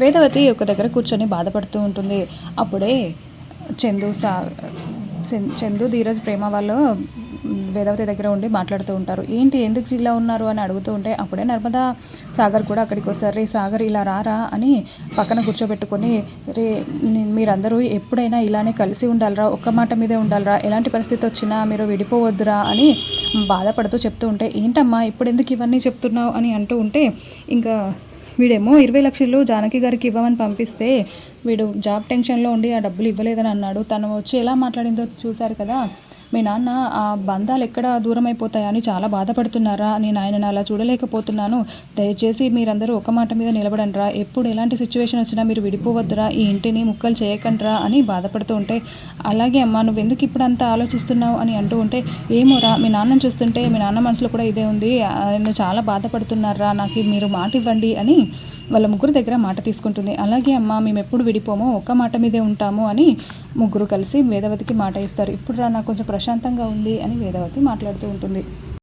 వేదవతి ఒక దగ్గర కూర్చొని బాధపడుతూ ఉంటుంది. అప్పుడే చందు సా చందు, ధీరజ్, ప్రేమ వాళ్ళు వేదవతి దగ్గర ఉండి మాట్లాడుతూ ఉంటారు. ఏంటి ఎందుకు ఇలా ఉన్నారు అని అడుగుతూ ఉంటే అప్పుడే నర్మదా సాగర్ కూడా అక్కడికి వస్తారు. రే సాగర్ ఇలా రారా అని పక్కన కూర్చోబెట్టుకొని, రే మీరందరూ ఎప్పుడైనా ఇలానే కలిసి ఉండాలరా, ఒక్క మాట మీదే ఉండాలరా, ఎలాంటి పరిస్థితి వచ్చినా మీరు విడిపోవద్దురా అని బాధపడుతూ చెప్తూ ఉంటే, ఏంటమ్మా ఇప్పుడు ఎందుకు ఇవన్నీ చెప్తున్నావు అని అంటూ ఉంటే, ఇంకా వీడేమో 20 లక్షలు జానకి గారికి ఇవ్వమని పంపిస్తే వీడు జాబ్ టెన్షన్లో ఉండి ఆ డబ్బులు ఇవ్వలేదని అన్నాడు. తను వచ్చి ఎలా మాట్లాడిందో చూశారు కదా, మీ నాన్న ఆ బంధాలు ఎక్కడ దూరం అయిపోతాయని చాలా బాధపడుతున్నారా, నేను ఆయనను అలా చూడలేకపోతున్నాను, దయచేసి మీరందరూ ఒక మాట మీద నిలబడండిరా, ఎప్పుడు ఎలాంటి సిచ్యువేషన్ వచ్చినా మీరు విడిపోవద్దురా, ఈ ఇంటిని ముక్కలు చేయకండిరా అని బాధపడుతూ ఉంటే, అలాగే అమ్మా నువ్వు ఎందుకు ఇప్పుడు అంతా ఆలోచిస్తున్నావు అని అంటూ ఉంటే, ఏమోరా మీ నాన్నని చూస్తుంటే మీ నాన్న మనసులో కూడా ఇదే ఉంది, ఆయన చాలా బాధపడుతున్నారా, నాకు మీరు మాట ఇవ్వండి అని వాళ్ళ ముగ్గురు దగ్గర మాట తీసుకుంటుంది. అలాగే అమ్మ మేము ఎప్పుడు విడిపోమో ఒక్క మాట మీదే ఉంటాము అని ముగ్గురు కలిసి వేదవతికి మాట ఇస్తారు. ఇప్పుడు నాకు కొంచెం ప్రశాంతంగా ఉంది అని వేదవతి మాట్లాడుతూ ఉంటుంది.